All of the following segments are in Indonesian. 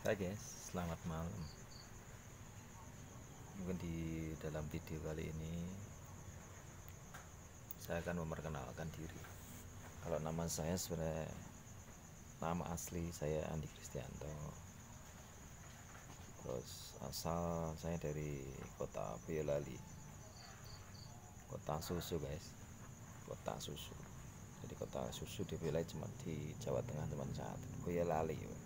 Hai guys, selamat malam. Mungkin di dalam video kali ini saya akan memperkenalkan diri. Kalau nama saya sebenarnya nama asli saya Andi Kristianto. Terus asal saya dari kota Boyolali, kota susu guys, kota susu. Jadi kota susu di Boyolali cuma di Jawa Tengah teman saat Boyolali.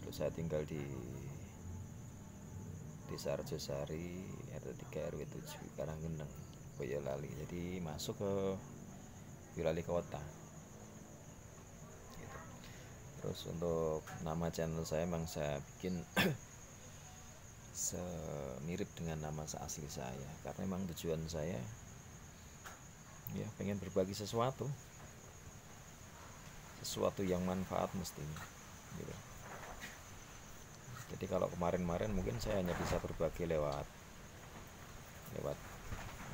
Terus saya tinggal di Desa Arjosari RT 3 RW 7 Karanggeneng Boyolali. Jadi masuk ke Boyolali kota gitu. Terus untuk nama channel saya memang saya bikin semirip dengan nama asli saya karena memang tujuan saya ya pengen berbagi sesuatu yang manfaat mestinya gitu. Jadi kalau kemarin-kemarin mungkin saya hanya bisa berbagi lewat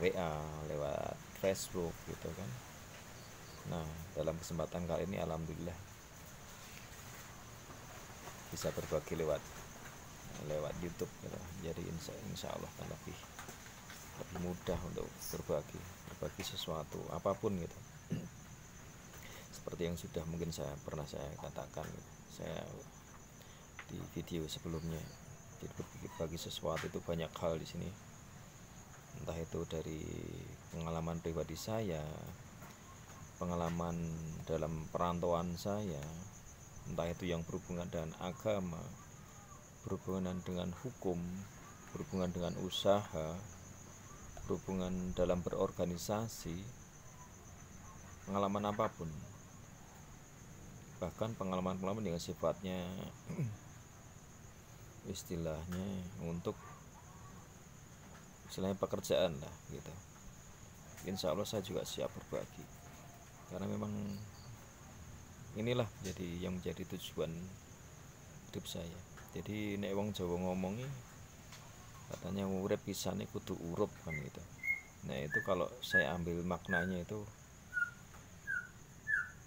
WA, lewat Facebook gitu kan. Nah, dalam kesempatan kali ini alhamdulillah bisa berbagi lewat YouTube gitu. Jadi insya Allah kan lebih mudah untuk berbagi sesuatu apapun gitu. Seperti yang sudah mungkin pernah saya katakan gitu. Saya di video sebelumnya, jadi berbagi sesuatu itu banyak hal di sini, entah itu dari pengalaman pribadi saya, pengalaman dalam perantauan saya, entah itu yang berhubungan dengan agama, berhubungan dengan hukum, berhubungan dengan usaha, berhubungan dalam berorganisasi, pengalaman apapun, bahkan pengalaman-pengalaman yang sifatnya istilahnya untuk istilahnya pekerjaan lah gitu. Insya Allah saya juga siap berbagi karena memang inilah jadi yang menjadi tujuan hidup saya. Jadi nek wong Jawa ngomongi katanya urip pisane kudu urup kan gitu. Nah itu kalau saya ambil maknanya itu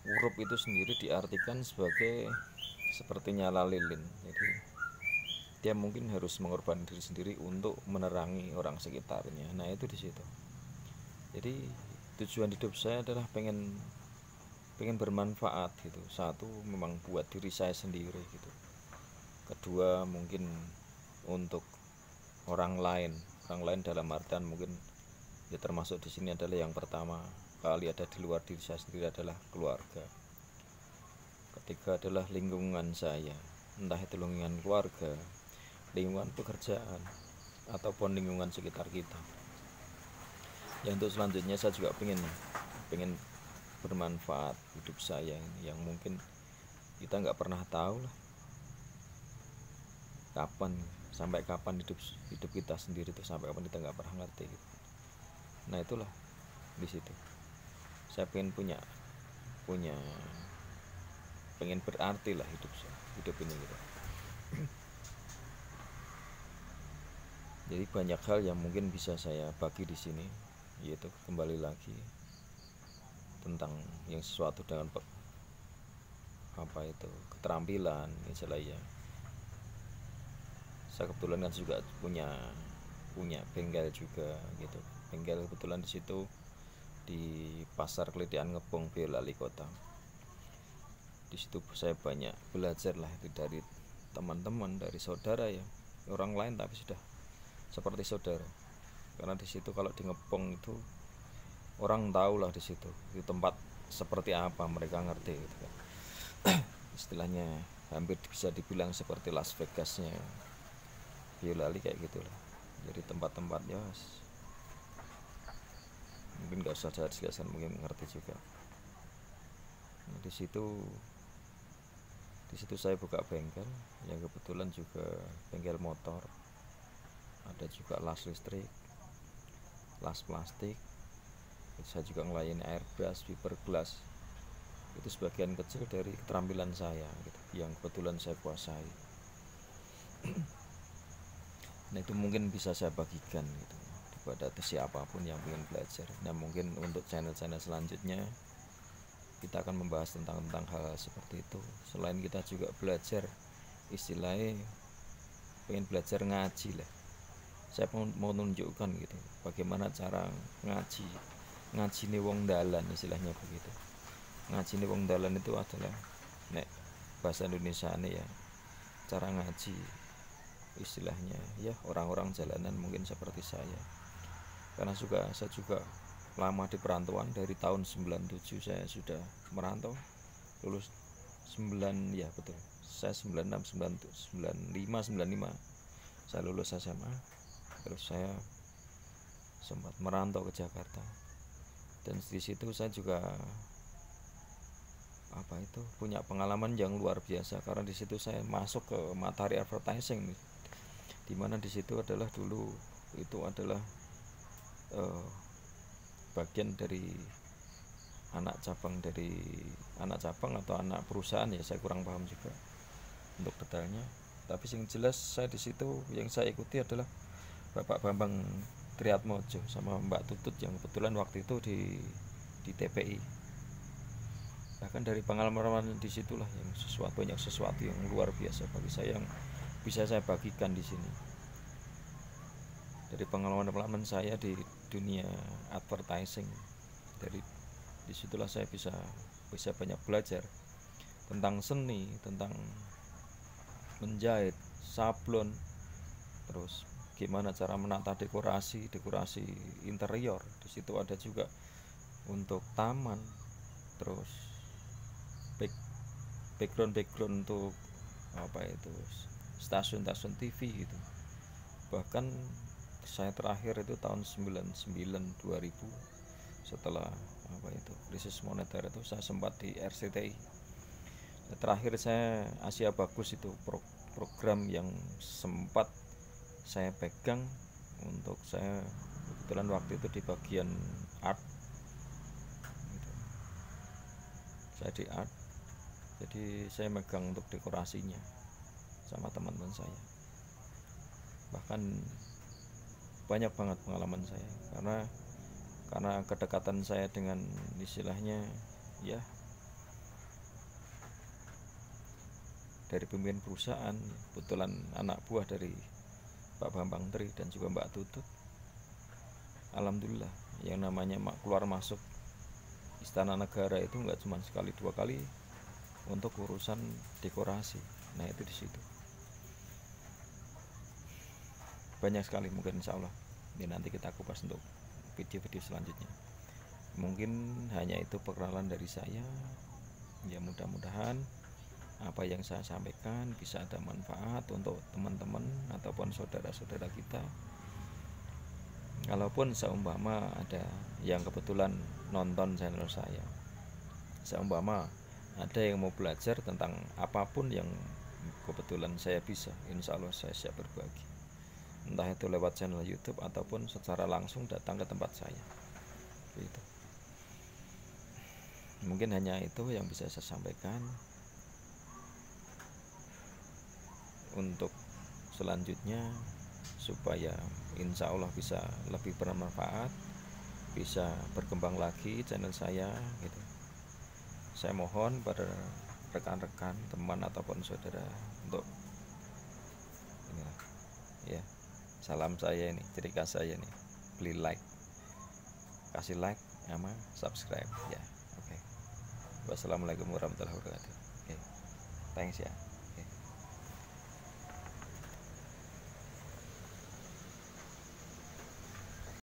urup itu sendiri diartikan sebagai seperti nyala lilin. Jadi dia mungkin harus mengorbankan diri sendiri untuk menerangi orang sekitarnya. Nah itu di situ. Jadi tujuan hidup saya adalah pengen bermanfaat gitu. Satu memang buat diri saya sendiri gitu. Kedua mungkin untuk orang lain dalam artian mungkin ya termasuk di sini adalah yang pertama kali ada di luar diri saya sendiri adalah keluarga. Ketiga adalah lingkungan saya, entah itu lingkungan keluarga, lingkungan pekerjaan, ataupun lingkungan sekitar kita. Ya untuk selanjutnya saya juga pengen bermanfaat hidup saya yang mungkin kita nggak pernah tahu lah sampai kapan hidup kita sendiri itu sampai kapan kita nggak pernah ngerti gitu. Nah itulah di situ saya pengen pengen berarti lah hidup ini gitu. Jadi banyak hal yang mungkin bisa saya bagi di sini, yaitu kembali lagi tentang yang sesuatu dengan keterampilan istilahnya. Saya kebetulan kan juga punya bengkel juga gitu. Bengkel kebetulan di situ di Pasar Klitian Ngebong Boyolali Kota. Di situ saya banyak belajar lah dari teman-teman, dari saudara ya, orang lain tapi sudah seperti saudara. Karena di situ kalau di Ngebong itu orang tahu lah di situ di tempat seperti apa, mereka ngerti gitu kan. Istilahnya hampir bisa dibilang seperti Las Vegasnya Boyolali kayak gitulah. Jadi tempat-tempatnya mungkin nggak usah saya jelaskan, mungkin ngerti juga. Nah, di situ saya buka bengkel yang kebetulan juga bengkel motor, ada juga las listrik, las plastik. Saya juga ngelayani airbrush, fiberglass. Itu sebagian kecil dari keterampilan saya gitu, yang kebetulan saya kuasai. Nah itu mungkin bisa saya bagikan gitu kepada siapapun yang ingin belajar. Nah mungkin untuk channel-channel selanjutnya kita akan membahas tentang hal seperti itu. Selain kita juga belajar, istilahnya pengen belajar ngaji lah. Saya mau menunjukkan gitu bagaimana cara ngaji nih wong dalan, istilahnya begitu. Ngaji nih wong dalan itu adalah nek bahasa Indonesia nih ya, cara ngaji istilahnya ya orang-orang jalanan mungkin seperti saya. Karena saya juga lama di perantauan, dari tahun 97 saya sudah merantau, lulus 9 ya betul. Saya 96 95 saya lulus SMA. Terus saya sempat merantau ke Jakarta. Dan di situ saya juga punya pengalaman yang luar biasa, karena di situ saya masuk ke Matahari Advertising, dimana di situ adalah dulu itu adalah bagian dari anak cabang atau anak perusahaan ya, saya kurang paham juga untuk detailnya. Tapi yang jelas saya di situ yang saya ikuti adalah Bapak Bambang Triatmojo sama Mbak Tutut yang kebetulan waktu itu di TPI. Bahkan dari pengalaman disitulah yang banyak sesuatu yang luar biasa bagi saya yang bisa saya bagikan di sini. Dari pengalaman saya di dunia advertising, dari disitulah saya bisa banyak belajar tentang seni, tentang menjahit, sablon, terus gimana cara menata dekorasi interior. Di situ ada juga untuk taman, terus background untuk stasiun TV gitu. Bahkan saya terakhir itu tahun 99 2000, setelah krisis moneter itu saya sempat di RCTI. Terakhir saya Asia Bagus itu program yang sempat saya pegang, untuk saya kebetulan waktu itu di bagian art gitu. Saya di art, jadi saya megang untuk dekorasinya sama teman-teman saya. Bahkan banyak banget pengalaman saya, karena kedekatan saya dengan istilahnya ya dari pemimpin perusahaan, kebetulan anak buah dari Pak Bambang Tri dan juga Mbak Tutut. Alhamdulillah, yang namanya keluar masuk Istana Negara itu nggak cuma sekali dua kali untuk urusan dekorasi. Nah itu di situ banyak sekali, mungkin insya Allah ini nanti kita kupas untuk video-video selanjutnya. Mungkin hanya itu perkenalan dari saya ya, mudah-mudahan apa yang saya sampaikan bisa ada manfaat untuk teman-teman ataupun saudara-saudara kita. Kalaupun seumpama ada yang kebetulan nonton channel saya, seumpama ada yang mau belajar tentang apapun yang kebetulan saya bisa, insya Allah saya siap berbagi, entah itu lewat channel YouTube ataupun secara langsung datang ke tempat saya gitu. Mungkin hanya itu yang bisa saya sampaikan. Untuk selanjutnya supaya insya Allah bisa lebih bermanfaat, bisa berkembang lagi channel saya gitu, saya mohon pada rekan-rekan, teman ataupun saudara untuk inilah ya, salam saya ini, ciri khas saya nih, beli like, kasih like sama subscribe ya. Oke. Wassalamualaikum warahmatullahi wabarakatuh. Oke. Thanks ya.